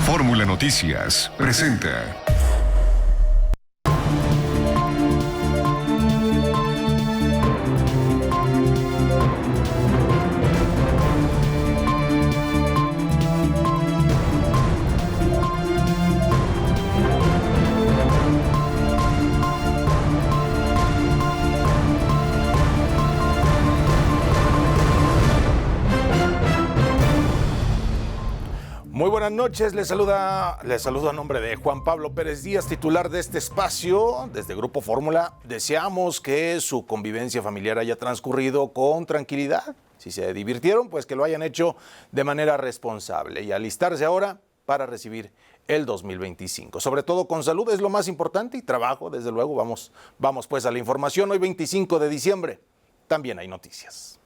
Fórmula Noticias presenta. Muy buenas noches, les saludo a nombre de Juan Pablo Pérez Díaz, titular de este espacio. Desde Grupo Fórmula deseamos que su convivencia familiar haya transcurrido con tranquilidad. Si se divirtieron, pues que lo hayan hecho de manera responsable y alistarse ahora para recibir el 2025. Sobre todo con salud es lo más importante y trabajo, desde luego. Vamos pues a la información. Hoy 25 de diciembre también hay noticias.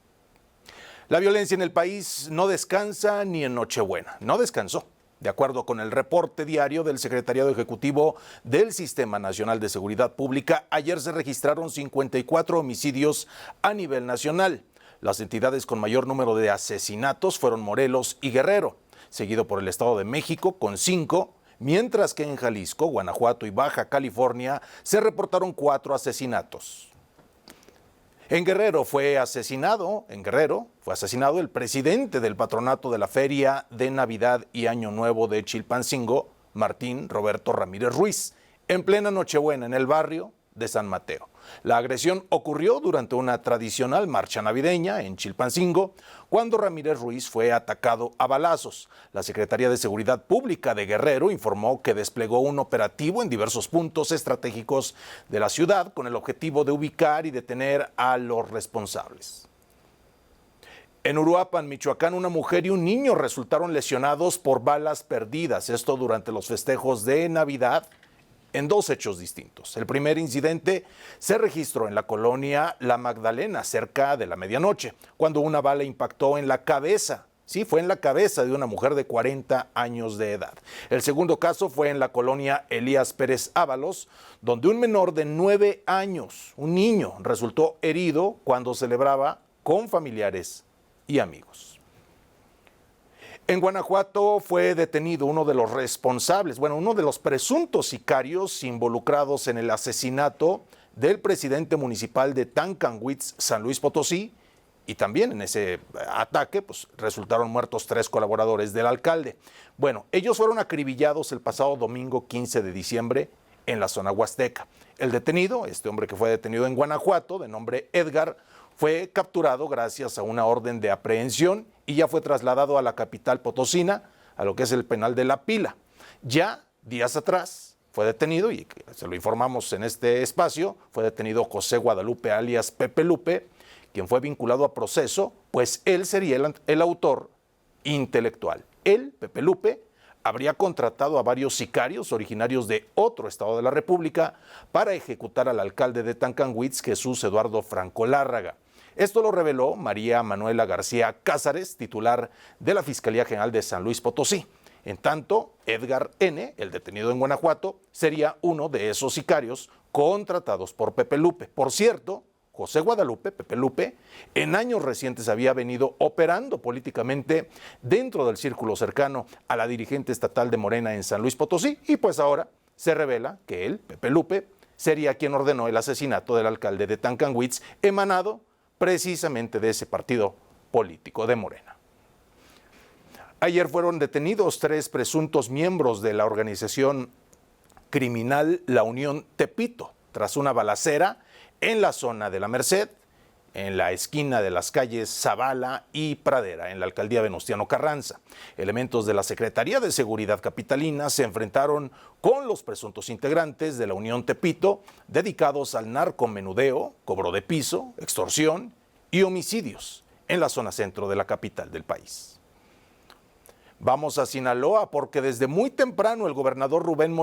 La violencia en el país no descansa ni en Nochebuena, no descansó. De acuerdo con el reporte diario del Secretariado Ejecutivo del Sistema Nacional de Seguridad Pública, ayer se registraron 54 homicidios a nivel nacional. Las entidades con mayor número de asesinatos fueron Morelos y Guerrero, seguido por el Estado de México con 5, mientras que en Jalisco, Guanajuato y Baja California se reportaron 4 asesinatos. En Guerrero fue asesinado el presidente del patronato de la Feria de Navidad y Año Nuevo de Chilpancingo, Martín Roberto Ramírez Ruiz, en plena Nochebuena en el barrio de San Mateo. La agresión ocurrió durante una tradicional marcha navideña en Chilpancingo, cuando Ramírez Ruiz fue atacado a balazos. La Secretaría de Seguridad Pública de Guerrero informó que desplegó un operativo en diversos puntos estratégicos de la ciudad con el objetivo de ubicar y detener a los responsables. En Uruapan, Michoacán, una mujer y un niño resultaron lesionados por balas perdidas, esto durante los festejos de Navidad, en 2 hechos distintos. El primer incidente se registró en la colonia La Magdalena, cerca de la medianoche, cuando una bala impactó en la cabeza. Sí, fue en la cabeza de una mujer de 40 años de edad. El segundo caso fue en la colonia Elías Pérez Ábalos, donde un menor de 9 años, un niño, resultó herido cuando celebraba con familiares y amigos. En Guanajuato fue detenido uno de los presuntos sicarios involucrados en el asesinato del presidente municipal de Tancanwitz, San Luis Potosí, y también en ese ataque resultaron muertos 3 colaboradores del alcalde. Bueno, ellos fueron acribillados el pasado domingo 15 de diciembre en la zona huasteca. El detenido, este hombre que fue detenido en Guanajuato, de nombre Edgar, fue capturado gracias a una orden de aprehensión y ya fue trasladado a la capital potosina, a lo que es el penal de La Pila. Ya días atrás fue detenido, y se lo informamos en este espacio, fue detenido José Guadalupe alias Pepe Lupe, quien fue vinculado a proceso, pues él sería el autor intelectual. Él, Pepe Lupe, habría contratado a varios sicarios originarios de otro estado de la República para ejecutar al alcalde de Tancanwitz, Jesús Eduardo Franco Lárraga. Esto lo reveló María Manuela García Cázares, titular de la Fiscalía General de San Luis Potosí. En tanto, Edgar N., el detenido en Guanajuato, sería uno de esos sicarios contratados por Pepe Lupe. Por cierto, José Guadalupe, Pepe Lupe, en años recientes había venido operando políticamente dentro del círculo cercano a la dirigente estatal de Morena en San Luis Potosí, y pues ahora se revela que él, Pepe Lupe, sería quien ordenó el asesinato del alcalde de Tancanwitz, emanado precisamente de ese partido político de Morena. Ayer fueron detenidos 3 presuntos miembros de la organización criminal La Unión Tepito, tras una balacera en la zona de La Merced, en la esquina de las calles Zavala y Pradera, en la alcaldía Venustiano Carranza. Elementos de la Secretaría de Seguridad Capitalina se enfrentaron con los presuntos integrantes de la Unión Tepito, dedicados al narcomenudeo, cobro de piso, extorsión y homicidios en la zona centro de la capital del país. Vamos a Sinaloa, porque desde muy temprano el gobernador Rubén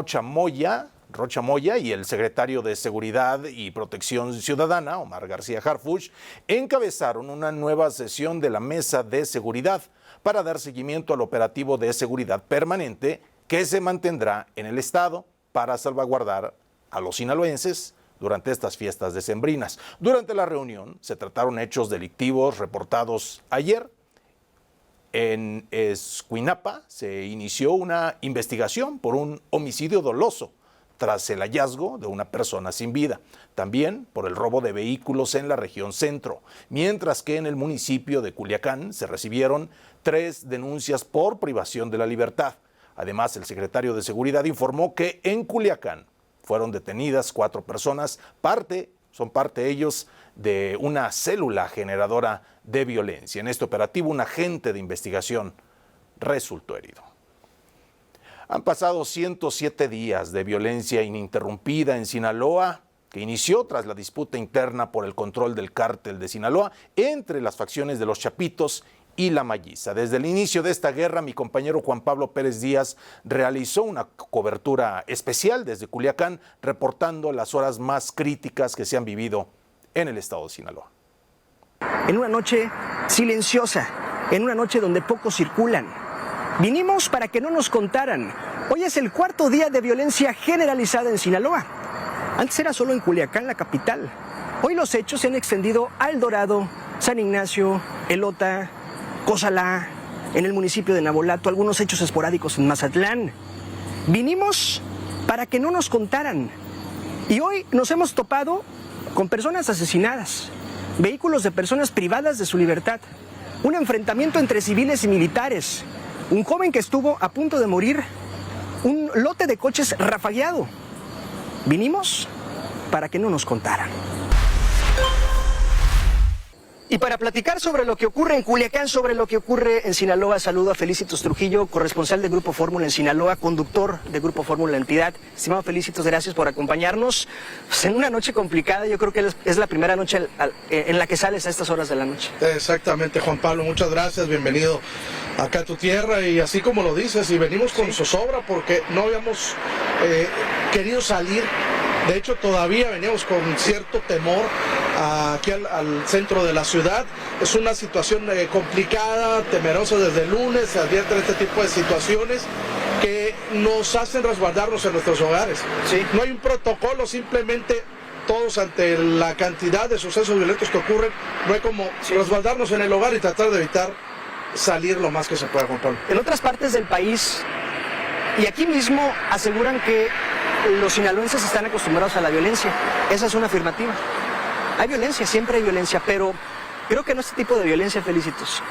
Rocha Moya y el secretario de Seguridad y Protección Ciudadana, Omar García Harfuch, encabezaron una nueva sesión de la Mesa de Seguridad para dar seguimiento al operativo de seguridad permanente que se mantendrá en el estado para salvaguardar a los sinaloenses durante estas fiestas decembrinas. Durante la reunión se trataron hechos delictivos reportados ayer En Escuinapa se inició una investigación por un homicidio doloso tras el hallazgo de una persona sin vida, también por el robo de vehículos en la región centro, mientras que en el municipio de Culiacán se recibieron 3 denuncias por privación de la libertad. Además, el secretario de Seguridad informó que en Culiacán fueron detenidas 4 personas, son parte ellos de una célula generadora de violencia. En este operativo, un agente de investigación resultó herido. Han pasado 107 días de violencia ininterrumpida en Sinaloa, que inició tras la disputa interna por el control del cártel de Sinaloa entre las facciones de los Chapitos y la Malliza. Desde el inicio de esta guerra, mi compañero Juan Pablo Pérez Díaz realizó una cobertura especial desde Culiacán, reportando las horas más críticas que se han vivido en el estado de Sinaloa. En una noche silenciosa, en una noche donde pocos circulan. Vinimos para que no nos contaran. Hoy es el 4º día de violencia generalizada en Sinaloa. Antes era solo en Culiacán, la capital. Hoy los hechos se han extendido a El Dorado, San Ignacio, Elota, Cozalá, en el municipio de Nabolato, algunos hechos esporádicos en Mazatlán. Vinimos para que no nos contaran. Y hoy nos hemos topado con personas asesinadas, vehículos de personas privadas de su libertad, un enfrentamiento entre civiles y militares, un joven que estuvo a punto de morir, un lote de coches rafagueado. Vinimos para que no nos contaran. Y para platicar sobre lo que ocurre en Culiacán, sobre lo que ocurre en Sinaloa, saludo a Felicitos Trujillo, corresponsal de Grupo Fórmula en Sinaloa, conductor de Grupo Fórmula Entidad. Estimado Felicitos, gracias por acompañarnos. Pues en una noche complicada, yo creo que es la primera noche en la que sales a estas horas de la noche. Exactamente, Juan Pablo, muchas gracias, bienvenido acá a tu tierra. Y así como lo dices, y venimos con zozobra porque no habíamos querido salir. De hecho, todavía veníamos con cierto temor aquí al centro de la ciudad. Es una situación complicada, temerosa desde el lunes. Se advierten este tipo de situaciones que nos hacen resguardarnos en nuestros hogares. Sí. No hay un protocolo, simplemente todos ante la cantidad de sucesos violentos que ocurren, no hay como resguardarnos en el hogar y tratar de evitar salir lo más que se pueda, Juan Pablo. En otras partes del país y aquí mismo aseguran que los sinaloenses están acostumbrados a la violencia. Esa es una afirmativa. Hay violencia, siempre hay violencia, pero creo que no este tipo de violencia, Felicitos.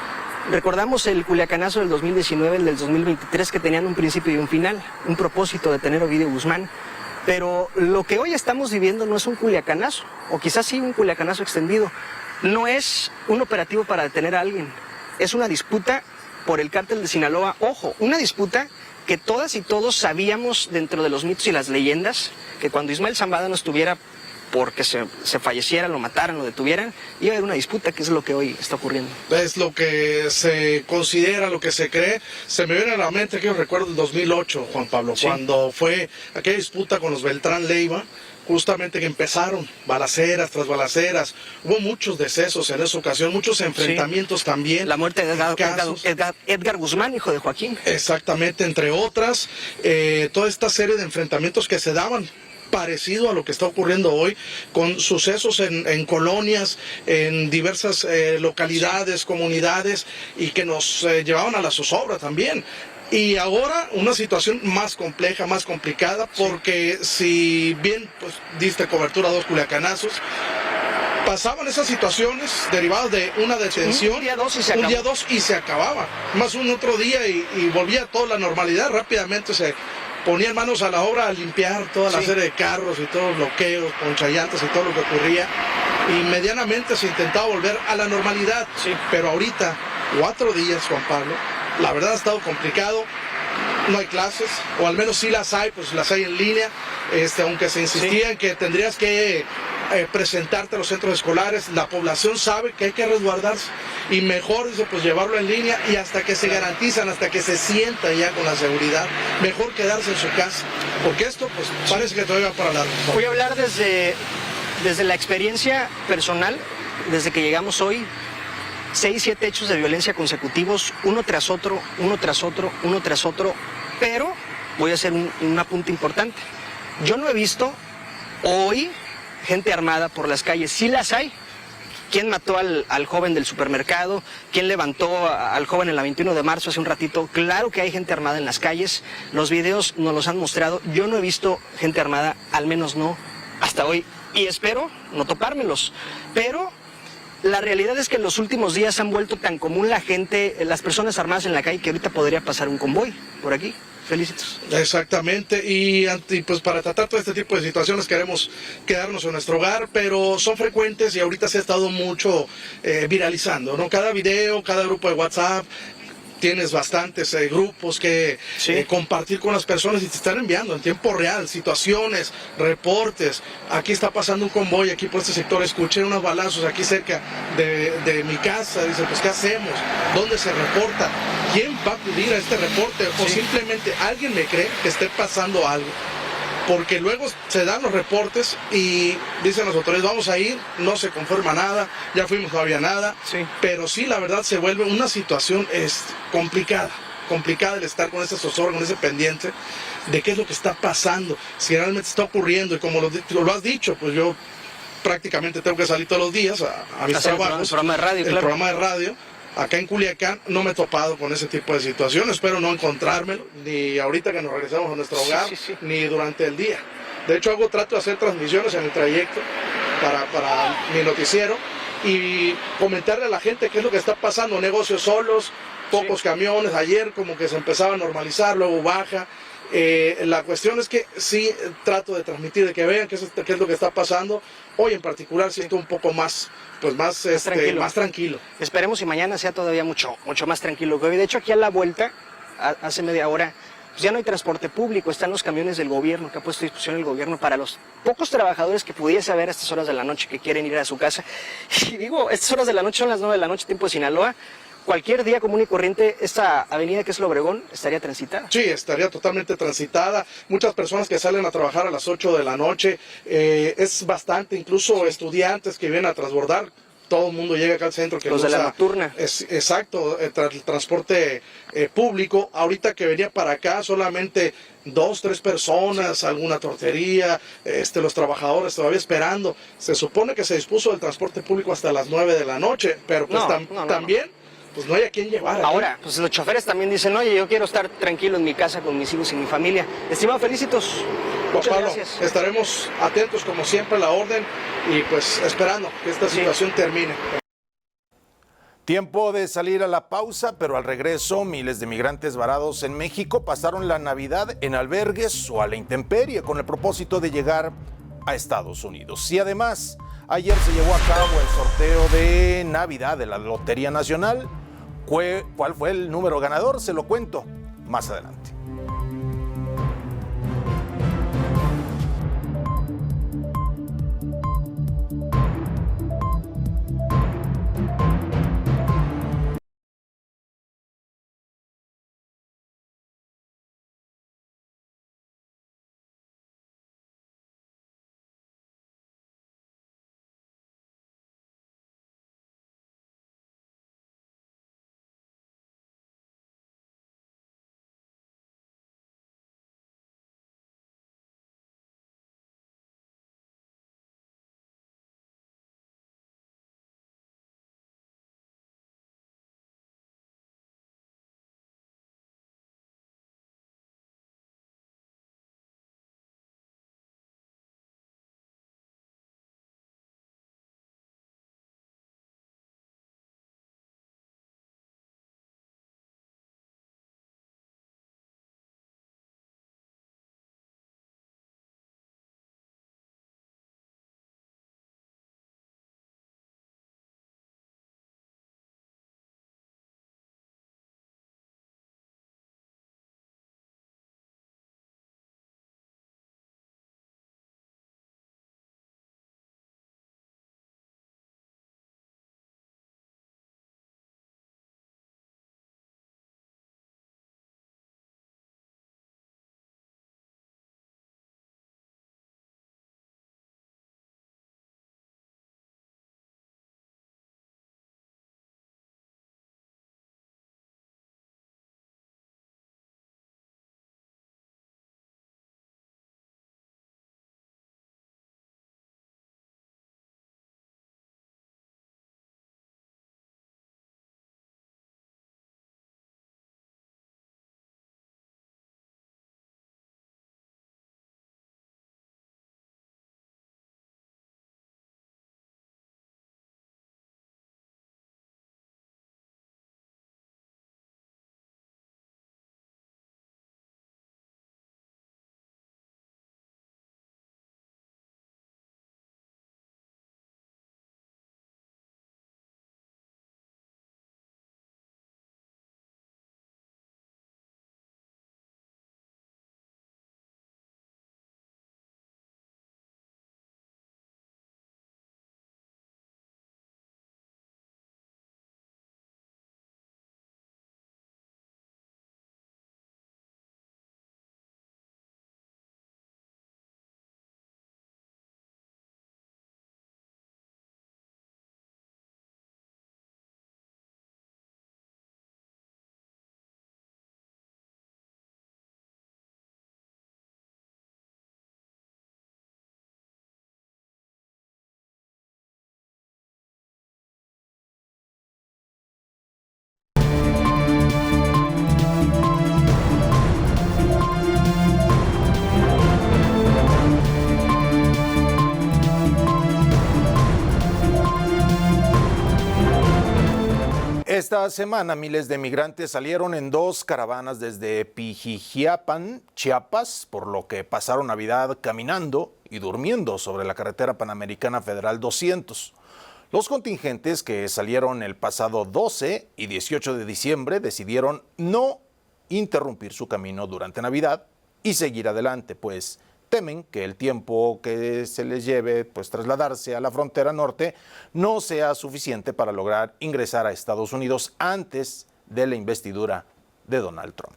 Recordamos el culiacanazo del 2019, el del 2023, que tenían un principio y un final, un propósito de tener a Ovidio Guzmán. Pero lo que hoy estamos viviendo no es un culiacanazo, o quizás sí un culiacanazo extendido. No es un operativo para detener a alguien, es una disputa por el cártel de Sinaloa. Ojo, una disputa que todas y todos sabíamos dentro de los mitos y las leyendas, que cuando Ismael Zambada no estuviera porque se falleciera, lo mataran, lo detuvieran, iba a haber una disputa, que es lo que hoy está ocurriendo. Es lo que se considera, lo que se cree. Se me viene a la mente que yo recuerdo el 2008, Juan Pablo, sí, cuando fue aquella disputa con los Beltrán Leiva, justamente que empezaron balaceras tras balaceras, hubo muchos decesos en esa ocasión, muchos enfrentamientos, sí, también. La muerte de Edgar Guzmán, hijo de Joaquín. Exactamente, entre otras, toda esta serie de enfrentamientos que se daban, parecido a lo que está ocurriendo hoy, con sucesos en colonias, en diversas localidades, sí, comunidades, y que nos llevaban a la zozobra también. Y ahora una situación más compleja, más complicada, porque si bien pues, diste cobertura a 2 culiacanazos, pasaban esas situaciones derivadas de una detención, un día, 2 y se acabó. Un día, 2 y se acababa, más un otro día y volvía toda la normalidad. Rápidamente se ponían manos a la obra a limpiar toda la, sí, serie de carros y todos los bloqueos, ponchallantas y todo lo que ocurría, y medianamente se intentaba volver a la normalidad, sí, pero ahorita, 4 días, Juan Pablo, la verdad ha estado complicado. No hay clases, o al menos sí las hay, pues las hay en línea, aunque se insistía, sí, en que tendrías que presentarte a los centros escolares. La población sabe que hay que resguardarse y mejor, dice, pues llevarlo en línea, y hasta que se garantizan, hasta que se sienta ya con la seguridad, mejor quedarse en su casa, porque esto pues parece que todavía va para largo. Voy a hablar desde la experiencia personal, desde que llegamos hoy. 6, 7 hechos de violencia consecutivos, uno tras otro, uno tras otro, uno tras otro, pero voy a hacer un apunte importante. Yo no he visto hoy gente armada por las calles, sí las hay, quién mató al joven del supermercado, quién levantó al joven en la 21 de marzo hace un ratito. Claro que hay gente armada en las calles, los videos nos los han mostrado. Yo no he visto gente armada, al menos no hasta hoy, y espero no topármelos. Pero la realidad es que en los últimos días han vuelto tan común la gente, las personas armadas en la calle, que ahorita podría pasar un convoy por aquí. Felicitos. Exactamente, y pues para tratar todo este tipo de situaciones queremos quedarnos en nuestro hogar, pero son frecuentes y ahorita se ha estado mucho viralizando, ¿no? Cada video, cada grupo de WhatsApp, tienes bastantes grupos que compartir con las personas y te están enviando en tiempo real situaciones, reportes. Aquí está pasando un convoy, aquí por este sector, escuché unos balazos aquí cerca de mi casa. Dice, pues ¿qué hacemos? ¿Dónde se reporta? ¿Quién va a acudir a este reporte? O simplemente alguien me cree que esté pasando algo. Porque luego se dan los reportes y dicen las autoridades, vamos a ir, no se confirma nada, ya fuimos, no había nada, pero sí, la verdad se vuelve una situación complicada el estar con ese zozobra, con ese pendiente de qué es lo que está pasando, si realmente está ocurriendo, y como lo has dicho, pues yo prácticamente tengo que salir todos los días a mis trabajos, el programa de radio, el programa de radio. Acá en Culiacán no me he topado con ese tipo de situaciones, espero no encontrármelo, ni ahorita que nos regresamos a nuestro hogar, ni durante el día. De hecho, trato de hacer transmisiones en el trayecto para mi noticiero y comentarle a la gente qué es lo que está pasando, negocios solos, pocos camiones, ayer como que se empezaba a normalizar, luego baja. La cuestión es que sí trato de transmitir, de que vean qué es lo que está pasando. Hoy en particular sí estoy un poco más tranquilo. Esperemos y mañana sea todavía mucho más tranquilo que hoy. De hecho, aquí a la vuelta, hace media hora, pues ya no hay transporte público, están los camiones del gobierno, que ha puesto a disposición el gobierno para los pocos trabajadores que pudiese haber a estas horas de la noche que quieren ir a su casa. Y digo, estas horas de la noche son las 9 de la noche, tiempo de Sinaloa. Cualquier día común y corriente, esta avenida que es el Obregón estaría transitada. Sí, estaría totalmente transitada. Muchas personas que salen a trabajar a las 8 de la noche, es bastante, incluso estudiantes que vienen a transbordar. Todo el mundo llega acá al centro. Los de la nocturna. Exacto, el transporte público. Ahorita que venía para acá solamente 2, 3 personas, alguna tortería, los trabajadores todavía esperando. Se supone que se dispuso el transporte público hasta las 9 de la noche, pero pues también... pues no hay a quién llevar. Ahora, pues los choferes también dicen, oye, yo quiero estar tranquilo en mi casa con mis hijos y mi familia. Estimado, Felicitos. Pues Pablo, gracias. Estaremos atentos como siempre a la orden y pues esperando que esta situación termine. Tiempo de salir a la pausa, pero al regreso miles de migrantes varados en México pasaron la Navidad en albergues o a la intemperie con el propósito de llegar a Estados Unidos. Y además, ayer se llevó a cabo el sorteo de Navidad de la Lotería Nacional. ¿Cuál fue el número ganador? Se lo cuento más adelante. Esta semana miles de migrantes salieron en 2 caravanas desde Pijijiapan, Chiapas, por lo que pasaron Navidad caminando y durmiendo sobre la carretera Panamericana Federal 200. Los contingentes que salieron el pasado 12 y 18 de diciembre decidieron no interrumpir su camino durante Navidad y seguir adelante, pues temen que el tiempo que se les lleve trasladarse a la frontera norte no sea suficiente para lograr ingresar a Estados Unidos antes de la investidura de Donald Trump.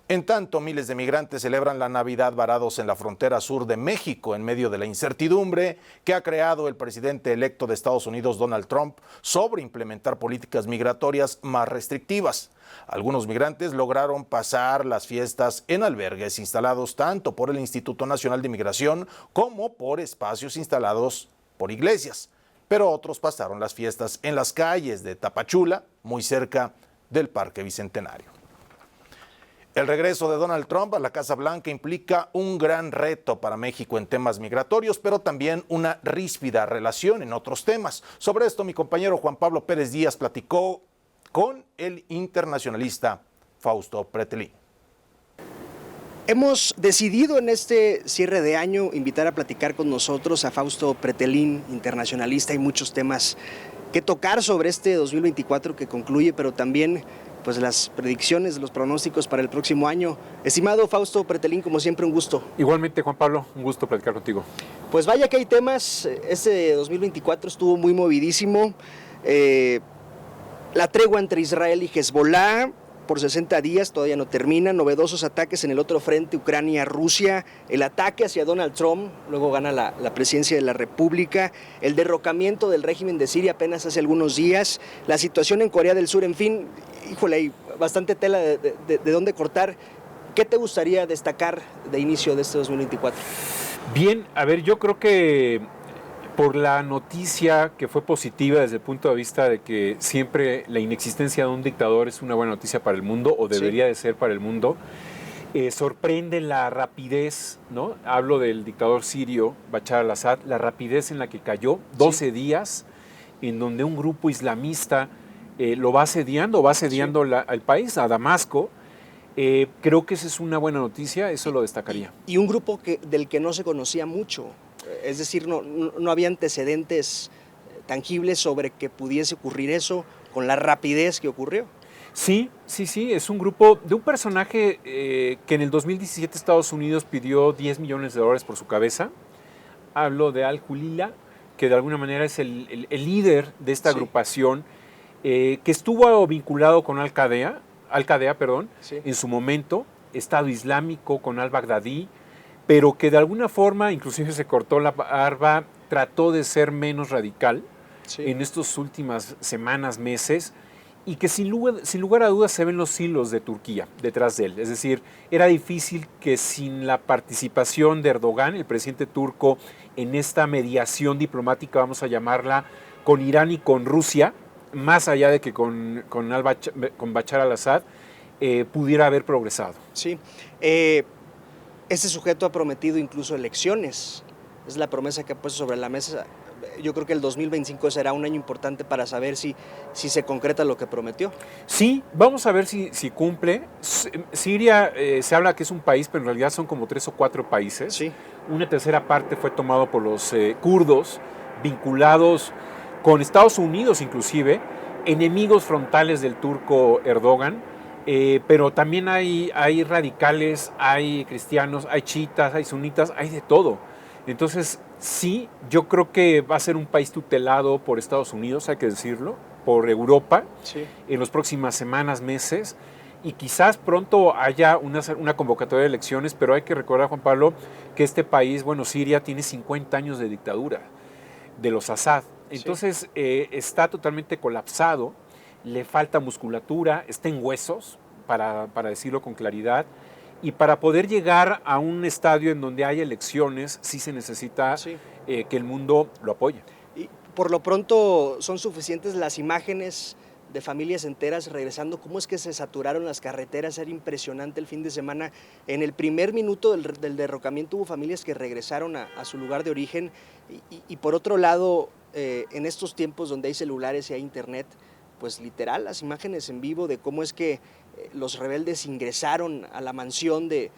En tanto, miles de migrantes celebran la Navidad varados en la frontera sur de México en medio de la incertidumbre que ha creado el presidente electo de Estados Unidos, Donald Trump, sobre implementar políticas migratorias más restrictivas. Algunos migrantes lograron pasar las fiestas en albergues instalados tanto por el Instituto Nacional de Migración como por espacios instalados por iglesias, pero otros pasaron las fiestas en las calles de Tapachula, muy cerca del Parque Bicentenario. El regreso de Donald Trump a la Casa Blanca implica un gran reto para México en temas migratorios, pero también una ríspida relación en otros temas. Sobre esto, mi compañero Juan Pablo Pérez Díaz platicó con el internacionalista Fausto Pretelín. Hemos decidido en este cierre de año invitar a platicar con nosotros a Fausto Pretelín, internacionalista. Hay muchos temas que tocar sobre este 2024 que concluye, pero también las predicciones, los pronósticos para el próximo año. Estimado Fausto Pretelín, como siempre, un gusto. Igualmente, Juan Pablo, un gusto platicar contigo. Pues vaya que hay temas. Este 2024 estuvo muy movidísimo. La tregua entre Israel y Hezbollah por 60 días todavía no termina. Novedosos ataques en el otro frente, Ucrania-Rusia. El ataque hacia Donald Trump, luego gana la presidencia de la República. El derrocamiento del régimen de Siria apenas hace algunos días. La situación en Corea del Sur, en fin, híjole, hay bastante tela de dónde cortar. ¿Qué te gustaría destacar de inicio de este 2024? Bien, a ver, yo creo que por la noticia que fue positiva desde el punto de vista de que siempre la inexistencia de un dictador es una buena noticia para el mundo, o debería de ser para el mundo, sorprende la rapidez, ¿no? Hablo del dictador sirio, Bashar al-Assad, la rapidez en la que cayó, 12 días, en donde un grupo islamista lo va asediando al país, a Damasco. Creo que esa es una buena noticia, eso lo destacaría. Y un grupo del que no se conocía mucho. Es decir, no había antecedentes tangibles sobre que pudiese ocurrir eso con la rapidez que ocurrió. Sí, es un grupo de un personaje que en el 2017 Estados Unidos pidió $10 millones por su cabeza. Hablo de Al-Hulila, que de alguna manera es el líder de esta agrupación, que estuvo vinculado con Al-Qaeda, en su momento, Estado Islámico, con al-Baghdadi, pero que de alguna forma, inclusive se cortó la barba, trató de ser menos radical en estas últimas semanas, meses, y que sin lugar a dudas se ven los hilos de Turquía detrás de él. Es decir, era difícil que sin la participación de Erdogan, el presidente turco, en esta mediación diplomática, vamos a llamarla, con Irán y con Rusia, más allá de que con Bashar al-Assad, pudiera haber progresado. Sí. Este sujeto ha prometido incluso elecciones. Es la promesa que ha puesto sobre la mesa. Yo creo que el 2025 será un año importante para saber si se concreta lo que prometió. Sí, vamos a ver si cumple. Siria se habla que es un país, pero en realidad son como 3 o 4 países. Sí. Una tercera parte fue tomado por los kurdos, vinculados con Estados Unidos inclusive, enemigos frontales del turco Erdogan. Pero también hay radicales, hay cristianos, hay chiitas, hay sunitas, hay de todo. Entonces, sí, yo creo que va a ser un país tutelado por Estados Unidos, hay que decirlo, por Europa, en las próximas semanas, meses, y quizás pronto haya una convocatoria de elecciones, pero hay que recordar, Juan Pablo, que este país, Siria, tiene 50 años de dictadura de los Assad. Entonces, está totalmente colapsado. Le falta musculatura, está en huesos, para decirlo con claridad, y para poder llegar a un estadio en donde haya elecciones, sí se necesita que el mundo lo apoye. Y por lo pronto son suficientes las imágenes de familias enteras regresando. ¿Cómo es que se saturaron las carreteras? Era impresionante el fin de semana. En el primer minuto del derrocamiento hubo familias que regresaron a su lugar de origen y por otro lado, en estos tiempos donde hay celulares y hay internet, pues literal, las imágenes en vivo de cómo es que los rebeldes ingresaron a la mansión del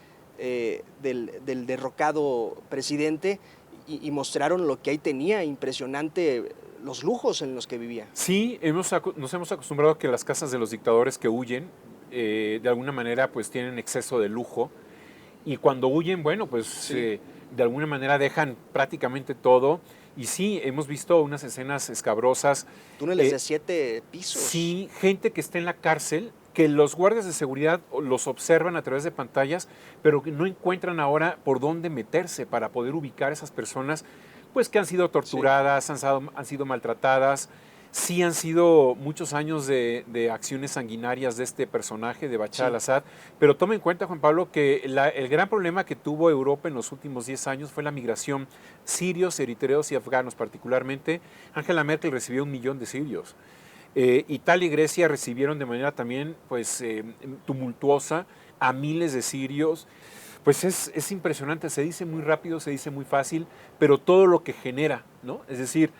derrocado presidente y mostraron lo que ahí tenía, impresionante, los lujos en los que vivía. Sí, nos hemos acostumbrado a que las casas de los dictadores que huyen, de alguna manera, pues tienen exceso de lujo. Y cuando huyen, bueno, pues Sí. de alguna manera dejan prácticamente todo. Y sí, hemos visto unas escenas escabrosas. Túneles de 7 pisos. Sí, gente que está en la cárcel, que los guardias de seguridad los observan a través de pantallas, pero que no encuentran ahora por dónde meterse para poder ubicar a esas personas, pues que han sido torturadas, han sido maltratadas. Sí han sido muchos años de acciones sanguinarias de este personaje, de Bashar al-Assad, pero toma en cuenta, Juan Pablo, que el gran problema que tuvo Europa en los últimos 10 años fue la migración sirios, eritreos y afganos particularmente. Angela Merkel recibió 1 millón de sirios. Italia y Grecia recibieron de manera también pues, tumultuosa a miles de sirios. Pues es impresionante, se dice muy rápido, se dice muy fácil, pero todo lo que genera, ¿no? Es decir,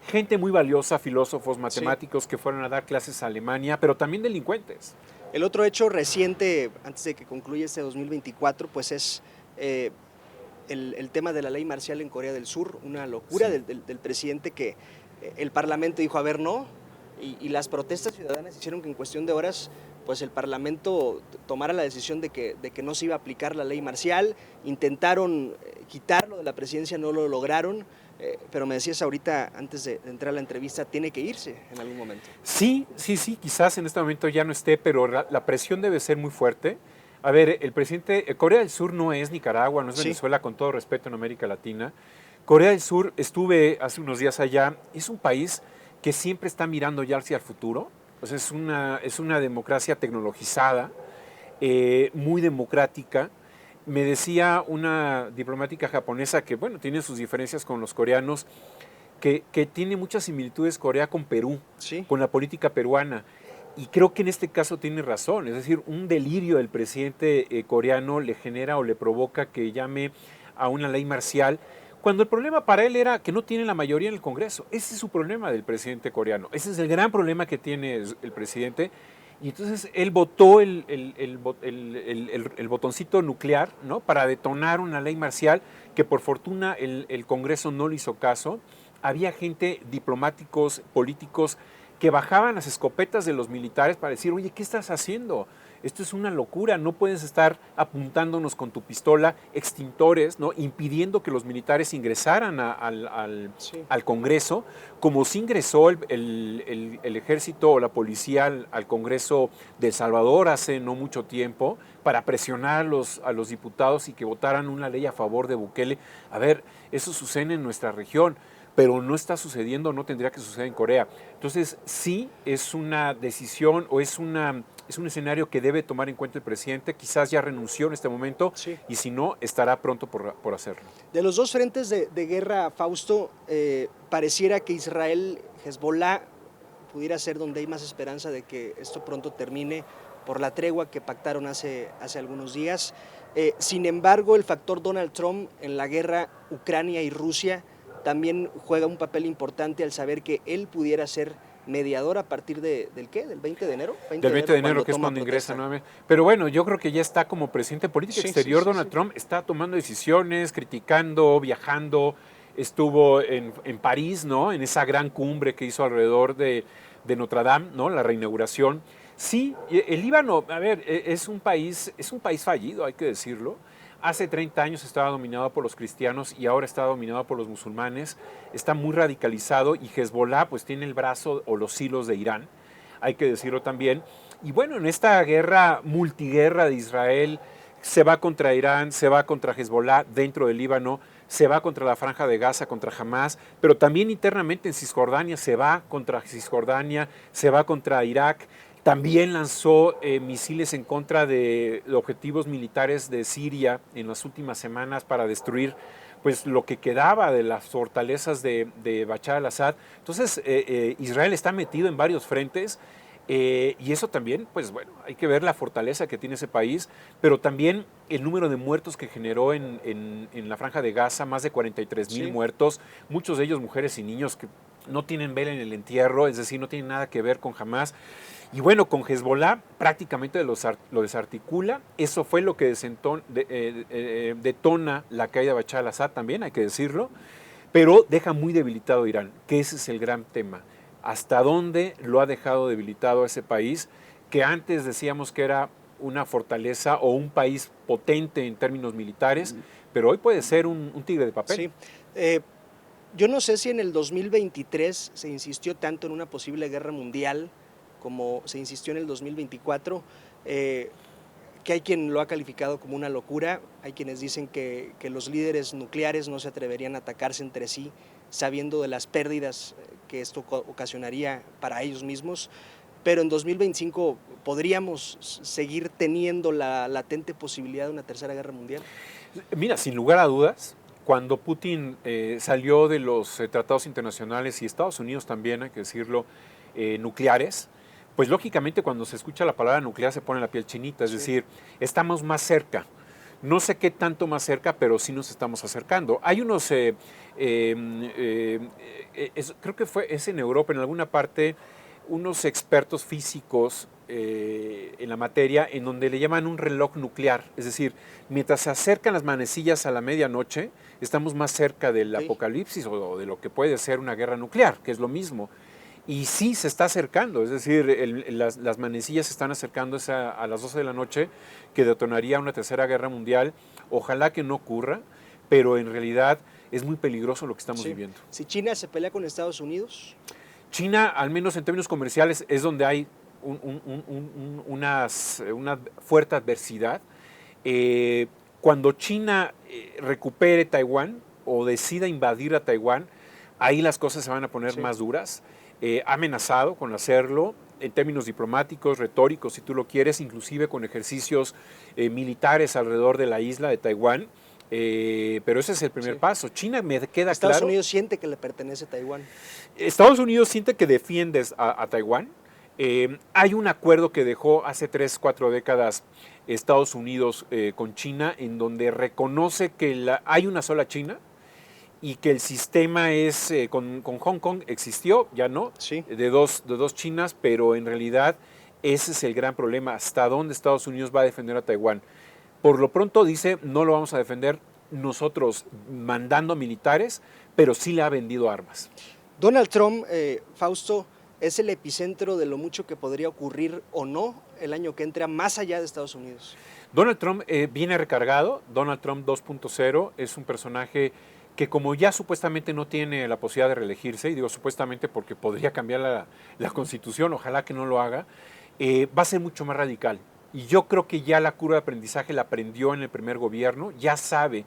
gente muy valiosa, filósofos, matemáticos que fueron a dar clases a Alemania, pero también delincuentes. El otro hecho reciente, antes de que concluya este 2024, pues es el tema de la ley marcial en Corea del Sur, una locura del presidente que el Parlamento dijo, a ver, no, y las protestas ciudadanas hicieron que en cuestión de horas pues el Parlamento tomara la decisión de que no se iba a aplicar la ley marcial, intentaron quitarlo de la presidencia, no lo lograron, pero me decías ahorita, antes de entrar a la entrevista, tiene que irse en algún momento. Sí, quizás en este momento ya no esté, pero la presión debe ser muy fuerte. A ver, el presidente, Corea del Sur no es Nicaragua, no es Venezuela, con todo respeto, en América Latina. Corea del Sur, estuve hace unos días allá, es un país que siempre está mirando ya hacia el futuro. Pues es una democracia tecnologizada, muy democrática. Me decía una diplomática japonesa que, bueno, tiene sus diferencias con los coreanos, que tiene muchas similitudes Corea con Perú, con la política peruana. Y creo que en este caso tiene razón. Es decir, un delirio del presidente coreano le genera o le provoca que llame a una ley marcial, cuando el problema para él era que no tiene la mayoría en el Congreso. Ese es su problema del presidente coreano. Ese es el gran problema que tiene el presidente. Y entonces él votó el botoncito nuclear, ¿no?, para detonar una ley marcial que por fortuna el Congreso no le hizo caso. Había gente, diplomáticos, políticos, que bajaban las escopetas de los militares para decir, oye, ¿qué estás haciendo? Esto es una locura, no puedes estar apuntándonos con tu pistola, extintores, ¿no?, impidiendo que los militares ingresaran al Congreso, como sí ingresó el ejército o la policía al Congreso de El Salvador hace no mucho tiempo, para presionar a los diputados y que votaran una ley a favor de Bukele. A ver, eso sucede en nuestra región, pero no está sucediendo, no tendría que suceder en Corea. Entonces, sí es una decisión o es un escenario que debe tomar en cuenta el presidente. Quizás ya renunció en este momento y si no, estará pronto por hacerlo. De los dos frentes de guerra, Fausto, pareciera que Israel, Hezbollah, pudiera ser donde hay más esperanza de que esto pronto termine por la tregua que pactaron hace algunos días. Sin embargo, el factor Donald Trump en la guerra Ucrania y Rusia también juega un papel importante al saber que él pudiera ser mediador a partir ¿del qué? ¿Del 20 de enero? Del 20 de enero, que es cuando ingresa nuevamente. Pero bueno, yo creo que ya está como presidente de política exterior. Donald Trump está tomando decisiones, criticando, viajando. Estuvo en París, ¿no?, en esa gran cumbre que hizo alrededor de Notre Dame, ¿no?, la reinauguración. Sí, el Líbano, a ver, es un país fallido, hay que decirlo. Hace 30 años estaba dominado por los cristianos y ahora está dominado por los musulmanes. Está muy radicalizado y Hezbollah pues tiene el brazo o los hilos de Irán, hay que decirlo también. Y bueno, en esta guerra, multiguerra de Israel, se va contra Irán, se va contra Hezbollah dentro del Líbano, se va contra la Franja de Gaza, contra Hamas, pero también internamente en Cisjordania se va contra Cisjordania, se va contra Irak. También lanzó misiles en contra de objetivos militares de Siria en las últimas semanas para destruir pues, lo que quedaba de las fortalezas de Bashar al-Assad. Entonces, Israel está metido en varios frentes y eso también, pues bueno, hay que ver la fortaleza que tiene ese país, pero también el número de muertos que generó en la Franja de Gaza, más de 43,000 muertos, muchos de ellos mujeres y niños que no tienen vela en el entierro, es decir, no tienen nada que ver con Hamás. Y bueno, con Hezbollah prácticamente lo desarticula. Eso fue lo que detona la caída de Bashar al-Assad también, hay que decirlo, pero deja muy debilitado a Irán, que ese es el gran tema. ¿Hasta dónde lo ha dejado debilitado a ese país que antes decíamos que era una fortaleza o un país potente en términos militares, pero hoy puede ser un tigre de papel? Sí. Yo no sé si en el 2023 se insistió tanto en una posible guerra mundial como se insistió en el 2024, que hay quien lo ha calificado como una locura, hay quienes dicen que los líderes nucleares no se atreverían a atacarse entre sí, sabiendo de las pérdidas que esto ocasionaría para ellos mismos, pero en 2025 podríamos seguir teniendo la latente posibilidad de una tercera guerra mundial. Mira, sin lugar a dudas, cuando Putin salió de los tratados internacionales y Estados Unidos también, hay que decirlo, nucleares, pues lógicamente cuando se escucha la palabra nuclear se pone la piel chinita, es decir, estamos más cerca. No sé qué tanto más cerca, pero sí nos estamos acercando. Hay unos, creo que es en Europa, en alguna parte, unos expertos físicos en la materia, en donde le llaman un reloj nuclear. Es decir, mientras se acercan las manecillas a la medianoche, estamos más cerca del apocalipsis o de lo que puede ser una guerra nuclear, que es lo mismo. Y sí se está acercando, es decir, las manecillas se están acercando a las 12 de la noche, que detonaría una tercera guerra mundial. Ojalá que no ocurra, pero en realidad es muy peligroso lo que estamos viviendo. Si China se pelea con Estados Unidos. China, al menos en términos comerciales, es donde hay una fuerte adversidad. Cuando China recupere Taiwán o decida invadir a Taiwán, ahí las cosas se van a poner más duras. Ha amenazado con hacerlo en términos diplomáticos, retóricos, si tú lo quieres, inclusive con ejercicios militares alrededor de la isla de Taiwán. Pero ese es el primer paso. China, me queda claro. Estados Unidos siente que le pertenece Taiwán. Estados Unidos siente que defiendes a Taiwán. Hay un acuerdo que dejó hace 3, 4 décadas Estados Unidos con China, en donde reconoce que hay una sola China y que el sistema es, con Hong Kong existió, ya no, de dos Chinas, pero en realidad ese es el gran problema, hasta dónde Estados Unidos va a defender a Taiwán. Por lo pronto dice, no lo vamos a defender nosotros mandando militares, pero sí le ha vendido armas. Donald Trump, Fausto, es el epicentro de lo mucho que podría ocurrir o no el año que entra más allá de Estados Unidos. Donald Trump viene recargado. Donald Trump 2.0 es un personaje que, como ya supuestamente no tiene la posibilidad de reelegirse, y digo supuestamente porque podría cambiar la Constitución, ojalá que no lo haga, va a ser mucho más radical. Y yo creo que ya la curva de aprendizaje la aprendió en el primer gobierno, ya sabe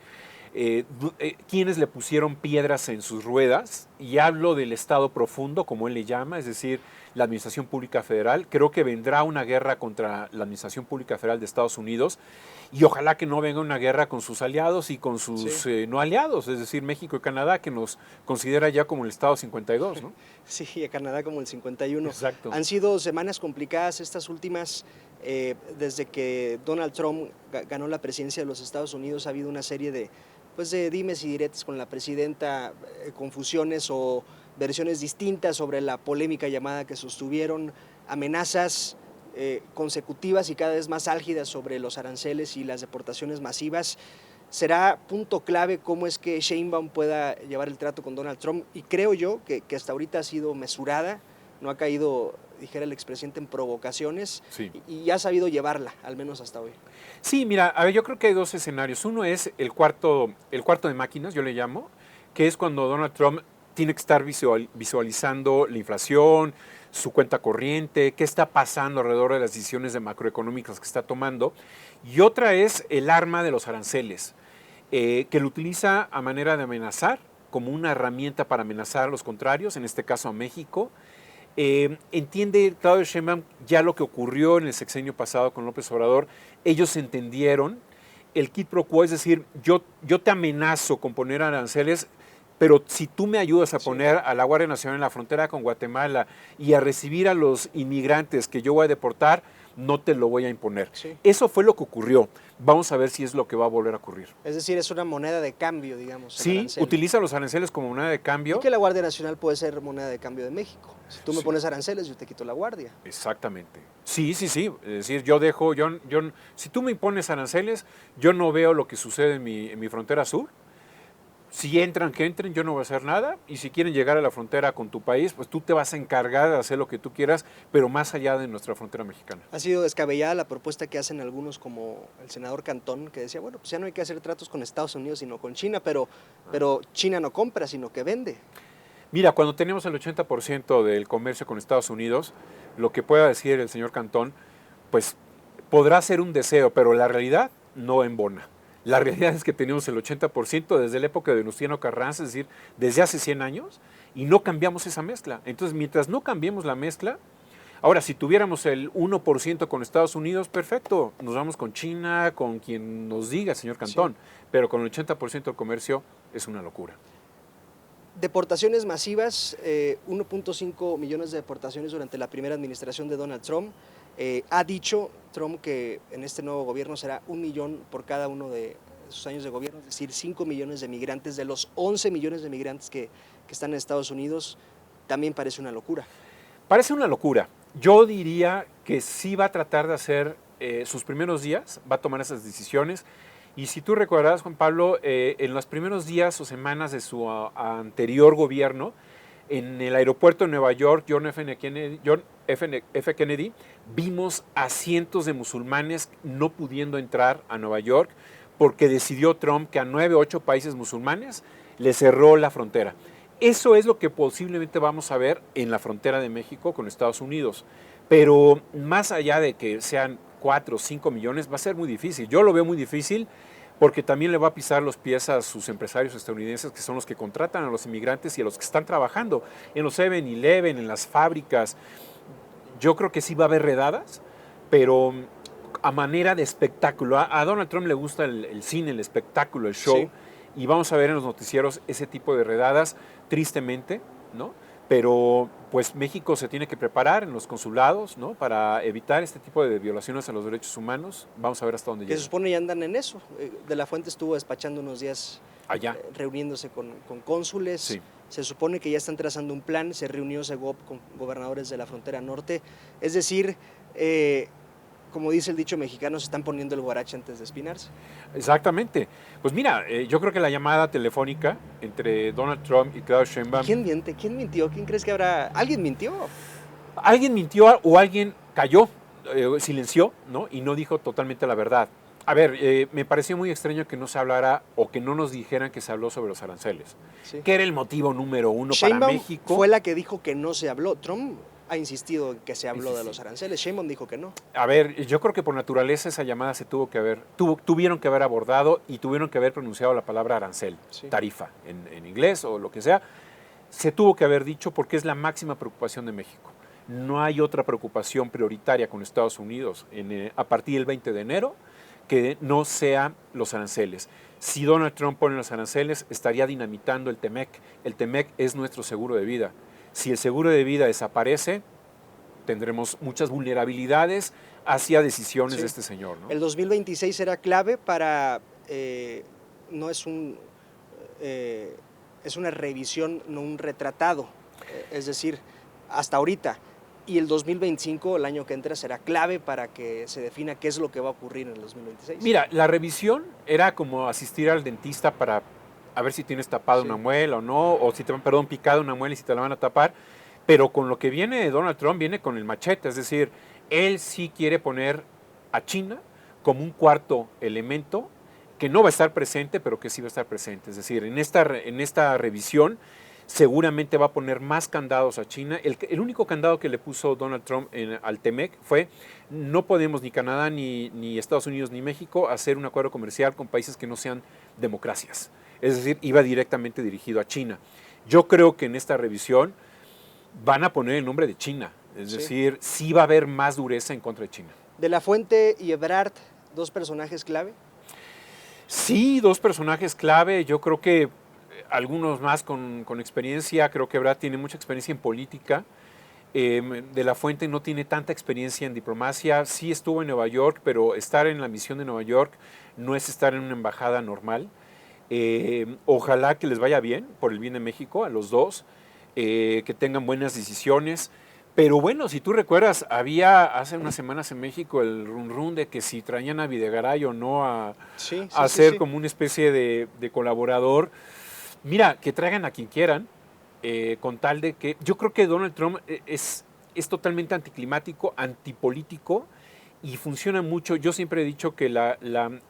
quiénes le pusieron piedras en sus ruedas, y hablo del Estado profundo, como él le llama, es decir, la Administración Pública Federal. Creo que vendrá una guerra contra la Administración Pública Federal de Estados Unidos, y ojalá que no venga una guerra con sus aliados y con sus no aliados, es decir, México y Canadá, que nos considera ya como el Estado 52, ¿no? Sí, y a Canadá como el 51. Exacto. Han sido semanas complicadas estas últimas. Desde que Donald Trump ganó la presidencia de los Estados Unidos, ha habido una serie de dimes y diretes con la presidenta, confusiones o versiones distintas sobre la polémica llamada que sostuvieron, amenazas consecutivas y cada vez más álgidas sobre los aranceles y las deportaciones masivas. Será punto clave cómo es que Sheinbaum pueda llevar el trato con Donald Trump, y creo yo que hasta ahorita ha sido mesurada, no ha caído, dijera el expresidente, en provocaciones, y ha sabido llevarla, al menos hasta hoy. Sí, mira, a ver, yo creo que hay dos escenarios. Uno es el cuarto de máquinas, yo le llamo, que es cuando Donald Trump tiene que estar visualizando la inflación, su cuenta corriente, qué está pasando alrededor de las decisiones macroeconómicas que está tomando. Y otra es el arma de los aranceles, que lo utiliza a manera de amenazar, como una herramienta para amenazar a los contrarios, en este caso a México. Entiende Claudia Sheinbaum ya lo que ocurrió en el sexenio pasado con López Obrador. Ellos entendieron el quid pro quo, es decir, yo te amenazo con poner aranceles, pero si tú me ayudas a poner a la Guardia Nacional en la frontera con Guatemala y a recibir a los inmigrantes que yo voy a deportar, no te lo voy a imponer. Sí. Eso fue lo que ocurrió. Vamos a ver si es lo que va a volver a ocurrir. Es decir, es una moneda de cambio, digamos. el Sí, arancel. utiliza los aranceles como moneda de cambio. Y que la Guardia Nacional puede ser moneda de cambio de México. Si tú me Sí. pones aranceles, yo te quito la guardia. Exactamente. Sí. Es decir, si tú me impones aranceles, yo no veo lo que sucede en mi frontera sur. Si entran, que entren, yo no voy a hacer nada. Y si quieren llegar a la frontera con tu país, pues tú te vas a encargar de hacer lo que tú quieras, pero más allá de nuestra frontera mexicana. Ha sido descabellada la propuesta que hacen algunos, como el senador Cantón, que decía, bueno, pues ya no hay que hacer tratos con Estados Unidos, sino con China, pero China no compra, sino que vende. Mira, cuando tenemos el 80% del comercio con Estados Unidos, lo que pueda decir el señor Cantón, pues podrá ser un deseo, pero la realidad no embona. La realidad es que tenemos el 80% desde la época de Venustiano Carranza, es decir, desde hace 100 años, y no cambiamos esa mezcla. Entonces, mientras no cambiemos la mezcla, ahora, si tuviéramos el 1% con Estados Unidos, perfecto, nos vamos con China, con quien nos diga, señor Cantón, pero con el 80% del comercio es una locura. Deportaciones masivas, 1.5 millones de deportaciones durante la primera administración de Donald Trump. Ha dicho Trump que en este nuevo gobierno será 1 millón por cada uno de sus años de gobierno, es decir, 5 millones de migrantes de los 11 millones de migrantes que están en Estados Unidos. También parece una locura. Parece una locura. Yo diría que sí va a tratar de hacer sus primeros días, va a tomar esas decisiones. Y si tú recordarás, Juan Pablo, en los primeros días o semanas de su anterior gobierno, en el aeropuerto de Nueva York, John F. Kennedy, vimos a cientos de musulmanes no pudiendo entrar a Nueva York porque decidió Trump que a 9 o 8 países musulmanes le cerró la frontera. Eso es lo que posiblemente vamos a ver en la frontera de México con Estados Unidos. Pero más allá de que sean 4 o 5 millones, va a ser muy difícil. Yo lo veo muy difícil porque también le va a pisar los pies a sus empresarios estadounidenses, que son los que contratan a los inmigrantes y a los que están trabajando en los 7-Eleven, en las fábricas. Yo creo que sí va a haber redadas, pero a manera de espectáculo. A Donald Trump le gusta el cine, el espectáculo, el show, Sí. y vamos a ver en los noticieros ese tipo de redadas, tristemente, ¿no? Pero pues México se tiene que preparar en los consulados, ¿no? Para evitar este tipo de violaciones a los derechos humanos. Vamos a ver hasta dónde Que se llega. supone ya andan en eso. De la Fuente estuvo despachando unos días Allá. reuniéndose con cónsules. Sí. Se supone que ya están trazando un plan. Se reunió Segov con gobernadores de la frontera norte. Es decir, como dice el dicho mexicano, se están poniendo el guarache antes de espinarse. Exactamente. Pues mira, yo creo que la llamada telefónica entre Donald Trump y Claudia Sheinbaum... ¿Quién miente? ¿Quién mintió? ¿Quién crees que habrá? ¿Alguien mintió? Alguien mintió o alguien cayó, silenció, ¿no? Y no dijo totalmente la verdad. A ver, me pareció muy extraño que no se hablara o que no nos dijeran que se habló sobre los aranceles. Sí. Que era el motivo número uno para Sheinbaum México. fue la que dijo que no se habló. Trump ha insistido en que se habló de los aranceles. Sheinbaum dijo que no. A ver, yo creo que por naturaleza esa llamada se tuvieron que haber abordado y tuvieron que haber pronunciado la palabra arancel, Sí. tarifa, en inglés o lo que sea. Se tuvo que haber dicho porque es la máxima preocupación de México. No hay otra preocupación prioritaria con Estados Unidos a partir del 20 de enero que no sean los aranceles. Si Donald Trump pone los aranceles, estaría dinamitando el TEMEC. El TEMEC es nuestro seguro de vida. Si el seguro de vida desaparece, tendremos muchas vulnerabilidades hacia decisiones Sí. de este señor, ¿no? El 2026 será clave para, no es es una revisión, no un retratado, es decir, hasta ahorita. Y el 2025, el año que entra, será clave para que se defina qué es lo que va a ocurrir en el 2026. Mira, la revisión era como asistir al dentista para a ver si tienes tapada Sí. una muela o no, o si te van, picada una muela y si te la van a tapar. Pero con lo que viene Donald Trump, viene con el machete, es decir, él sí quiere poner a China como un cuarto elemento que no va a estar presente, pero que sí va a estar presente. Es decir, en esta revisión seguramente va a poner más candados a China. El único candado que le puso Donald Trump al TEMEC fue no podemos ni Canadá, ni Estados Unidos, ni México hacer un acuerdo comercial con países que no sean democracias. Es decir, iba directamente dirigido a China. Yo creo que en esta revisión van a poner el nombre de China. Es Sí. decir, sí va a haber más dureza en contra de China. De la Fuente y Ebrard, dos personajes clave. Sí, dos personajes clave. Yo creo que algunos más con experiencia. Creo que Ebrard tiene mucha experiencia en política. De la Fuente no tiene tanta experiencia en diplomacia, sí estuvo en Nueva York, pero estar en la misión de Nueva York no es estar en una embajada normal. Ojalá que les vaya bien, por el bien de México, a los dos, que tengan buenas decisiones. Pero bueno, si tú recuerdas, había hace unas semanas en México el run de que si traían a Videgaray o no a ser como una especie de colaborador. Mira, que traigan a quien quieran, con tal de que... Yo creo que Donald Trump es totalmente anticlimático, antipolítico, y funciona mucho. Yo siempre he dicho que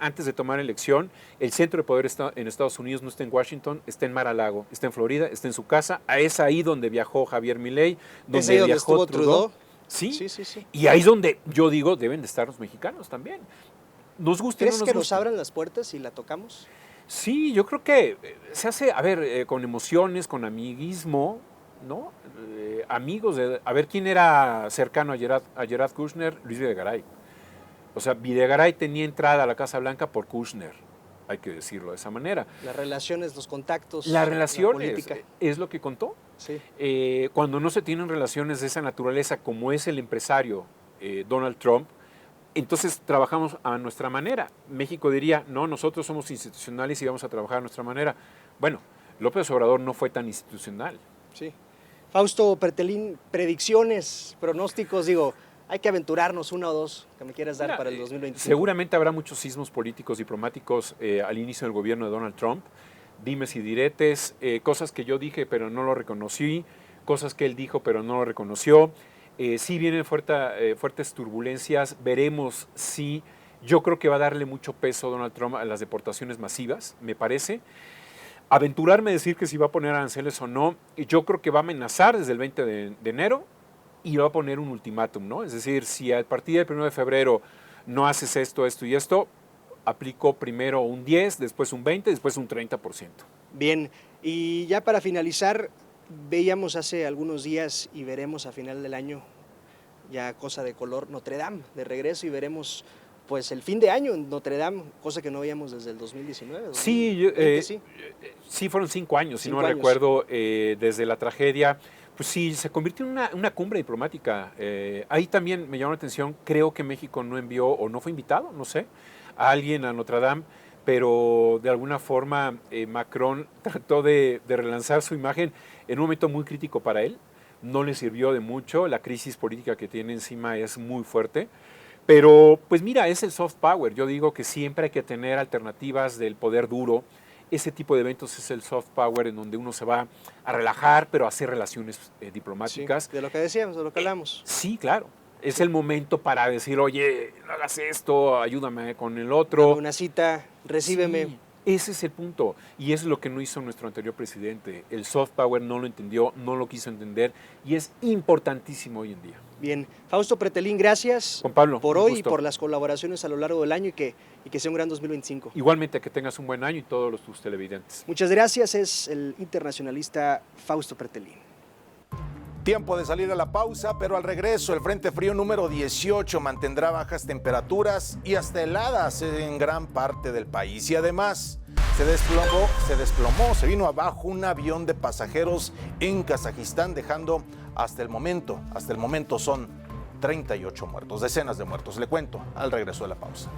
antes de tomar elección, el centro de poder en Estados Unidos no está en Washington, está en Mar-a-Lago, está en Florida, está en su casa. Es ahí donde viajó Javier Milei, donde viajó Trudeau. Sí. Y ahí es donde yo digo, deben de estar los mexicanos también. Nos gusta. ¿Crees que nos abran las puertas y la tocamos? Sí, yo creo que se hace, a ver, con emociones, con amiguismo, ¿no? Amigos, a ver, ¿quién era cercano a Gerard Kushner? Luis Videgaray. O sea, Videgaray tenía entrada a la Casa Blanca por Kushner, hay que decirlo de esa manera. Las relaciones, los contactos, las relaciones, la política. Es lo que contó. Sí. Cuando no se tienen relaciones de esa naturaleza, como es el empresario Donald Trump, entonces trabajamos a nuestra manera. México diría, no, nosotros somos institucionales y vamos a trabajar a nuestra manera. Bueno, López Obrador no fue tan institucional. Sí. Fausto Pretelín, predicciones, pronósticos, digo, hay que aventurarnos una o dos que me quieras dar para el 2025. Seguramente habrá muchos sismos políticos, diplomáticos al inicio del gobierno de Donald Trump. Dimes y diretes, cosas que yo dije pero no lo reconocí, cosas que él dijo pero no lo reconoció. Sí vienen fuertes turbulencias, veremos si... Yo creo que va a darle mucho peso Donald Trump a las deportaciones masivas, me parece. Aventurarme a decir que si va a poner aranceles o no, yo creo que va a amenazar desde el 20 de enero y va a poner un ultimátum, ¿no? Es decir, si a partir del 1 de febrero no haces esto, esto y esto, aplico primero un 10, después un 20, después un 30%. Bien, y ya para finalizar, veíamos hace algunos días y veremos a final del año, ya cosa de color, Notre Dame de regreso y veremos pues el fin de año en Notre Dame, cosa que no veíamos desde el 2019. Sí, sí fueron 5 años, si no recuerdo, desde la tragedia. Pues sí, se convirtió en una cumbre diplomática. Ahí también me llamó la atención, creo que México no envió o no fue invitado, no sé, a alguien a Notre Dame, pero de alguna forma Macron trató de relanzar su imagen en un momento muy crítico para él. No le sirvió de mucho, la crisis política que tiene encima es muy fuerte. Pero, pues mira, es el soft power. Yo digo que siempre hay que tener alternativas del poder duro. Ese tipo de eventos es el soft power en donde uno se va a relajar, pero a hacer relaciones diplomáticas. Sí, de lo que decíamos, de lo que hablamos. Sí, claro. Es el momento para decir, oye, no hagas esto, ayúdame con el otro. Dame una cita, recíbeme. Sí, ese es el punto. Y es lo que no hizo nuestro anterior presidente. El soft power no lo entendió, no lo quiso entender y es importantísimo hoy en día. Bien, Fausto Pretelín, gracias Juan Pablo, por hoy y por las colaboraciones a lo largo del año y que sea un gran 2025. Igualmente, que tengas un buen año y todos tus televidentes. Muchas gracias, es el internacionalista Fausto Pretelín. Tiempo de salir a la pausa, pero al regreso el Frente Frío número 18 mantendrá bajas temperaturas y hasta heladas en gran parte del país. Y además se vino abajo un avión de pasajeros en Kazajistán, dejando hasta el momento son 38 muertos, decenas de muertos. Le cuento al regreso de la pausa.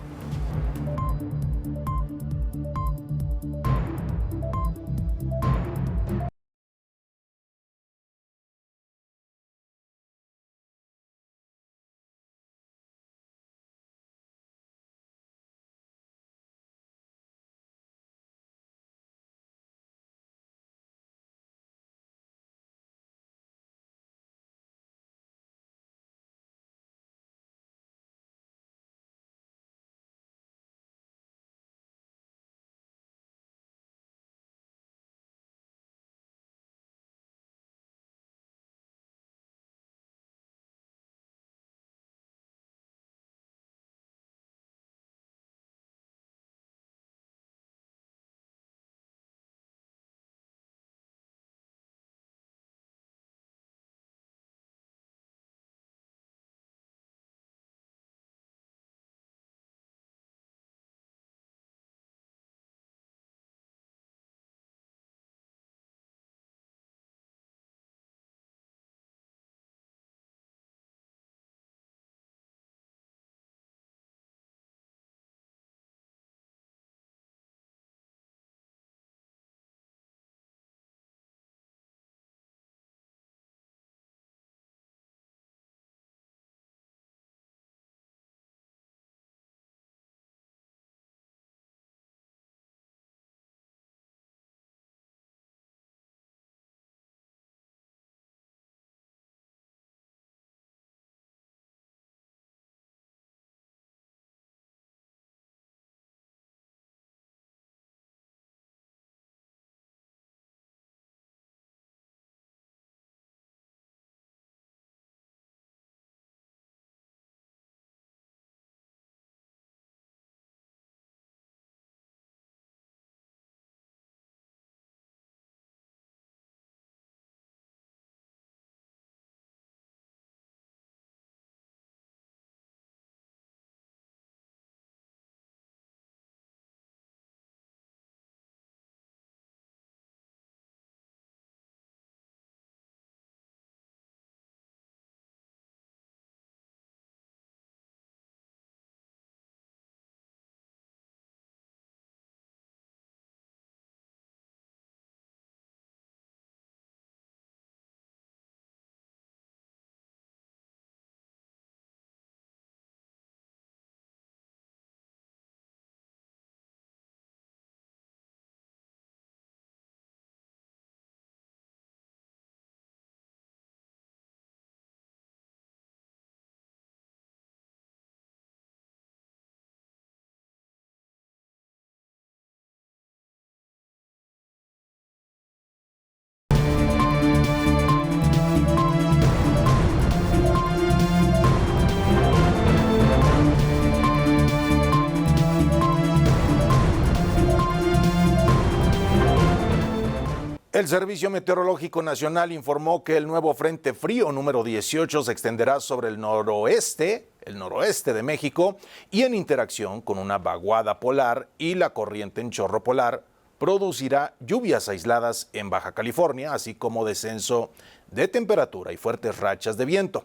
El Servicio Meteorológico Nacional informó que el nuevo Frente Frío número 18 se extenderá sobre el noroeste de México, y en interacción con una vaguada polar y la corriente en chorro polar, producirá lluvias aisladas en Baja California, así como descenso de temperatura y fuertes rachas de viento.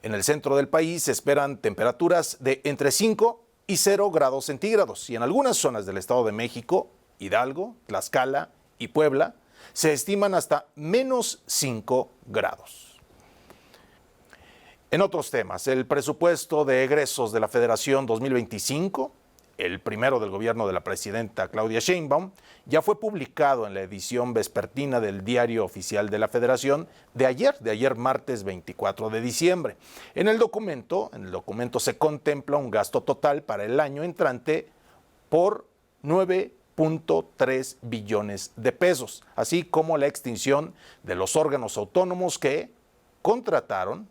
En el centro del país se esperan temperaturas de entre 5 y 0 grados centígrados, y en algunas zonas del Estado de México, Hidalgo, Tlaxcala y Puebla se estiman hasta menos 5 grados. En otros temas, el presupuesto de egresos de la Federación 2025, el primero del gobierno de la presidenta Claudia Sheinbaum, ya fue publicado en la edición vespertina del Diario Oficial de la Federación de ayer martes 24 de diciembre. En el documento se contempla un gasto total para el año entrante por 9.3 billones de pesos, así como la extinción de los órganos autónomos que contaron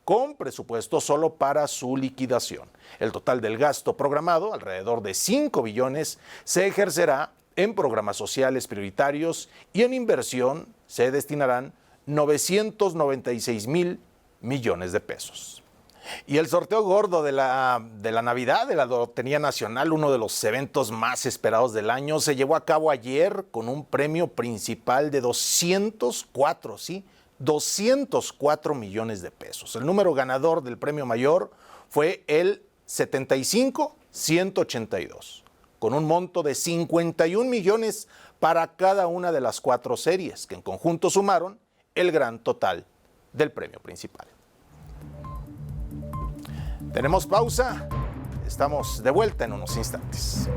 con presupuesto solo para su liquidación. El total del gasto programado, alrededor de 5 billones, se ejercerá en programas sociales prioritarios, y en inversión se destinarán 996,000 millones de pesos. Y el sorteo gordo de la Navidad de la Lotería Nacional, uno de los eventos más esperados del año, se llevó a cabo ayer con un premio principal de 204 millones de pesos. El número ganador del premio mayor fue el 75182, con un monto de 51 millones para cada una de las 4 series, que en conjunto sumaron el gran total del premio principal. Tenemos pausa, estamos de vuelta en unos instantes.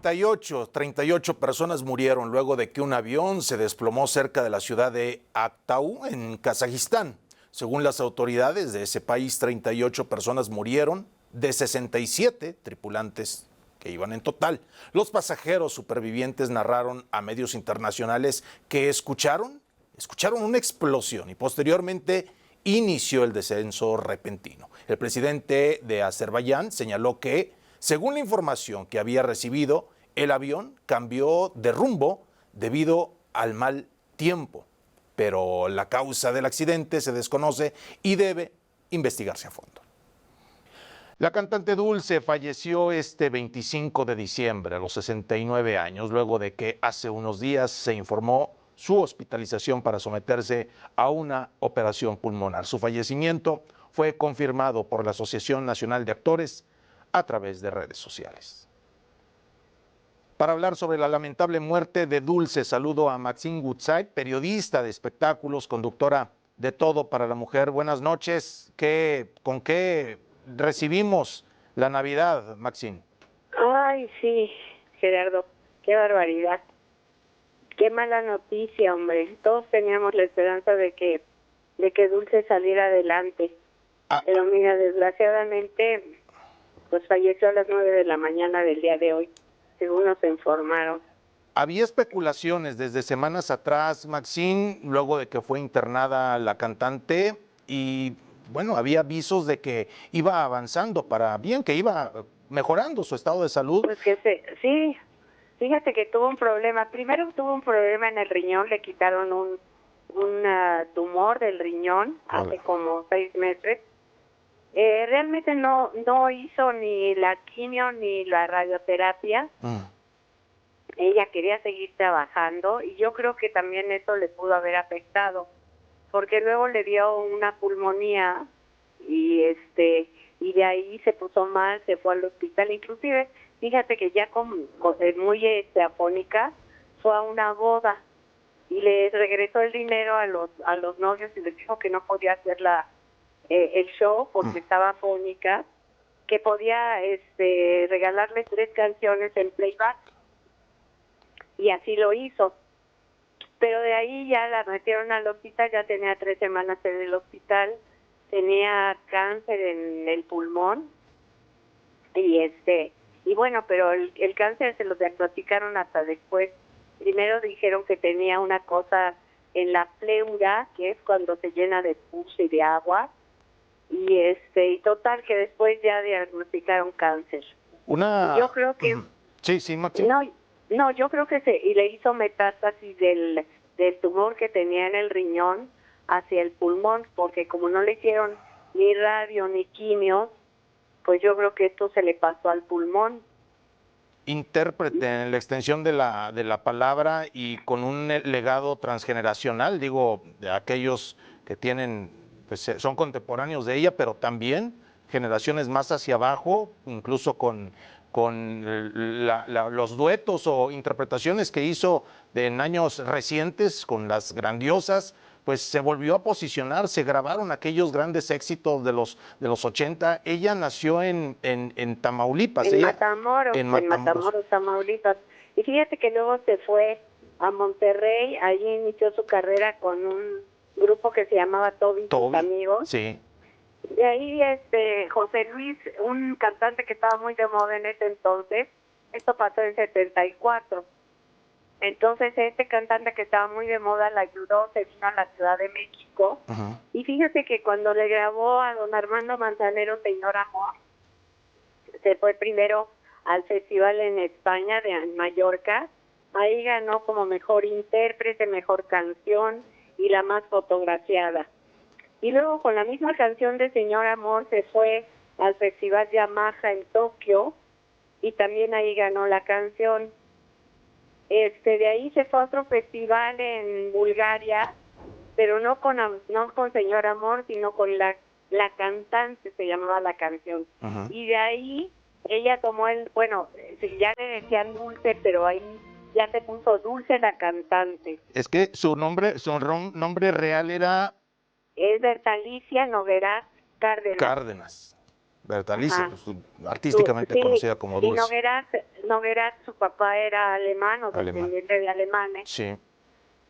38 personas murieron luego de que un avión se desplomó cerca de la ciudad de Aktau, en Kazajistán. Según las autoridades de ese país, 38 personas murieron de 67 tripulantes que iban en total. Los pasajeros supervivientes narraron a medios internacionales que escucharon una explosión y posteriormente inició el descenso repentino. El presidente de Azerbaiyán señaló que, según la información que había recibido, el avión cambió de rumbo debido al mal tiempo, pero la causa del accidente se desconoce y debe investigarse a fondo. La cantante Dulce falleció este 25 de diciembre a los 69 años, luego de que hace unos días se informó su hospitalización para someterse a una operación pulmonar. Su fallecimiento fue confirmado por la Asociación Nacional de Actores a través de redes sociales. Para hablar sobre la lamentable muerte de Dulce, saludo a Maxine Woodside, periodista de espectáculos, conductora de Todo para la Mujer. Buenas noches. ¿Con qué recibimos la Navidad, Maxine? Ay, sí, Gerardo, qué barbaridad. Qué mala noticia, hombre. Todos teníamos la esperanza de que Dulce saliera adelante. Pero mira, desgraciadamente, pues falleció a las 9 de la mañana del día de hoy, según nos informaron. Había especulaciones desde semanas atrás, Maxine, luego de que fue internada la cantante, y bueno, había avisos de que iba avanzando para bien, que iba mejorando su estado de salud. Pues sí, fíjate que tuvo un problema. Primero tuvo un problema en el riñón, le quitaron un tumor del riñón hace como 6 meses. Realmente no hizo ni la quimio ni la radioterapia. Ella quería seguir trabajando y yo creo que también eso le pudo haber afectado, porque luego le dio una pulmonía y de ahí se puso mal, se fue al hospital. Inclusive, fíjate que ya muy afónica, fue a una boda y le regresó el dinero a los novios y les dijo que no podía hacer el show porque estaba afónica, que podía regalarle 3 canciones en playback, y así lo hizo. Pero de ahí ya la metieron al hospital, ya tenía 3 semanas en el hospital, tenía cáncer en el pulmón y bueno, pero el cáncer se lo diagnosticaron hasta después. Primero dijeron que tenía una cosa en la pleura, que es cuando se llena de pus y de agua, y total que después ya diagnosticaron cáncer. Yo creo que Sí, Maxine. no, yo creo que y le hizo metástasis del tumor que tenía en el riñón hacia el pulmón, porque como no le hicieron ni radio ni quimio, pues yo creo que esto se le pasó al pulmón. Intérprete en la extensión de la palabra y con un legado transgeneracional, digo, de aquellos que tienen, pues son contemporáneos de ella, pero también generaciones más hacia abajo, incluso con los duetos o interpretaciones que hizo en años recientes con las grandiosas, pues se volvió a posicionar, se grabaron aquellos grandes éxitos de los 80. Ella nació en Tamaulipas. En Matamoros, Tamaulipas. Y fíjate que luego se fue a Monterrey, allí inició su carrera con un grupo que se llamaba Toby y sus amigos. Sí. De ahí José Luis, un cantante que estaba muy de moda en ese entonces, esto pasó en 74. Entonces este cantante que estaba muy de moda la ayudó, se vino a la Ciudad de México. Y fíjate que cuando le grabó a don Armando Manzanero, Señor Amor, se fue primero al festival en España, en Mallorca. Ahí ganó como mejor intérprete, mejor canción y la más fotografiada. Y luego con la misma canción de Señor Amor se fue al Festival Yamaha en Tokio y también ahí ganó la canción. De ahí se fue a otro festival en Bulgaria, pero no con Señor Amor, sino con la cantante, se llamaba la canción. Y de ahí ella tomó ya le decían Dulce, pero ahí ya se puso Dulce la cantante. Es que su nombre real era... Es Bertalicia Nogueras Cárdenas. Bertalicia, pues, artísticamente conocida como Dulce. Y Noguerat, su papá era alemán o descendiente de alemanes. Sí.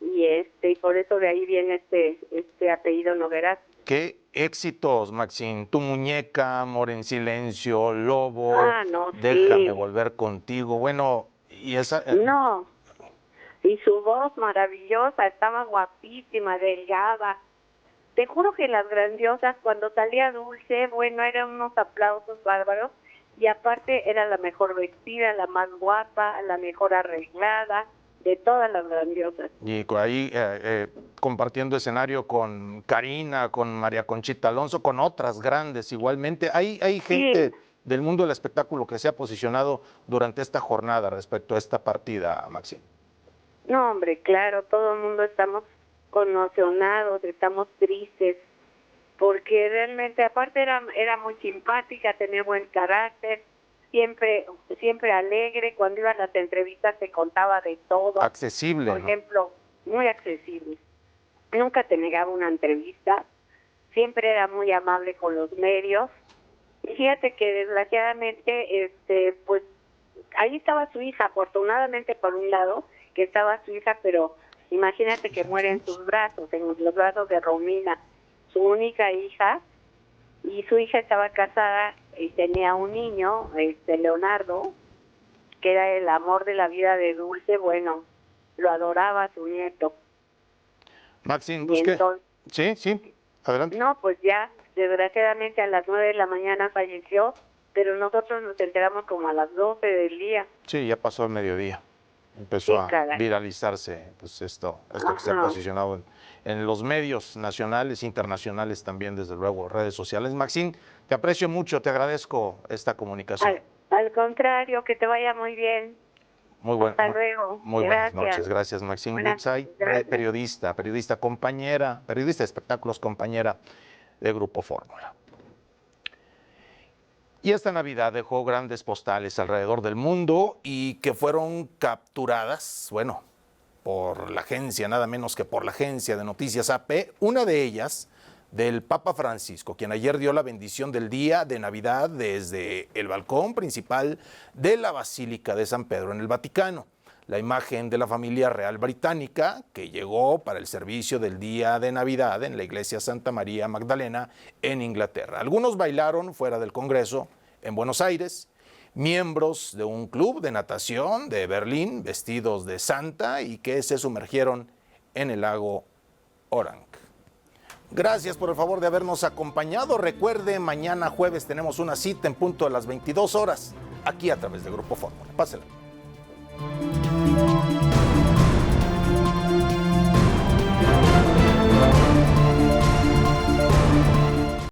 Y por eso de ahí viene este apellido Noguerat. Qué éxitos, Maxine. Tu muñeca, Amor en silencio, Lobo, No, Déjame sí. volver contigo. Bueno, y esa... No. Y su voz maravillosa, estaba guapísima, delgada. Te juro que las grandiosas, cuando salía Dulce, bueno, eran unos aplausos bárbaros. Y aparte era la mejor vestida, la más guapa, la mejor arreglada, de todas las grandiosas. Y ahí compartiendo escenario con Karina, con María Conchita Alonso, con otras grandes igualmente. Hay gente del mundo del espectáculo que se ha posicionado durante esta jornada respecto a esta partida, Maxine. No, hombre, claro, todo el mundo estamos conmocionados, estamos tristes, porque realmente, aparte era muy simpática, tenía buen carácter, siempre alegre, cuando iba a las entrevistas se contaba de todo. Accesible, Por ¿no? ejemplo, muy accesible. Nunca te negaba una entrevista, siempre era muy amable con los medios. Y fíjate que desgraciadamente, pues ahí estaba su hija, afortunadamente por un lado, que estaba su hija, pero imagínate que muere en sus brazos, en los brazos de Romina, su única hija, y su hija estaba casada y tenía un niño, Leonardo, que era el amor de la vida de Dulce. Bueno, lo adoraba su nieto. Maxine, Y pues, ¿qué? entonces, Sí, adelante. no, pues ya, desgraciadamente a las 9 de la mañana falleció, pero nosotros nos enteramos como a las 12 del día. Sí, ya pasó el mediodía. Empezó Sí, a caray. viralizarse pues esto que se ha Ajá. posicionado en los medios nacionales, internacionales también, desde luego, redes sociales. Maxine, te aprecio mucho, te agradezco esta comunicación. Al contrario, que te vaya muy bien. Muy buen, Hasta luego. muy buenas Gracias. noches, gracias Maxine Buenas Woodside, noches, gracias. periodista, compañera, periodista de espectáculos, compañera de Grupo Fórmula. Y esta Navidad dejó grandes postales alrededor del mundo y que fueron capturadas, bueno, por la agencia, nada menos que por la agencia de noticias AP, una de ellas del Papa Francisco, quien ayer dio la bendición del día de Navidad desde el balcón principal de la Basílica de San Pedro en el Vaticano. La imagen de la familia real británica que llegó para el servicio del día de Navidad en la iglesia Santa María Magdalena en Inglaterra. Algunos bailaron fuera del Congreso en Buenos Aires, miembros de un club de natación de Berlín vestidos de Santa y que se sumergieron en el lago Orange. Gracias por el favor de habernos acompañado. Recuerde, mañana jueves tenemos una cita en punto de las 22 horas aquí a través de Grupo Fórmula. Pásela.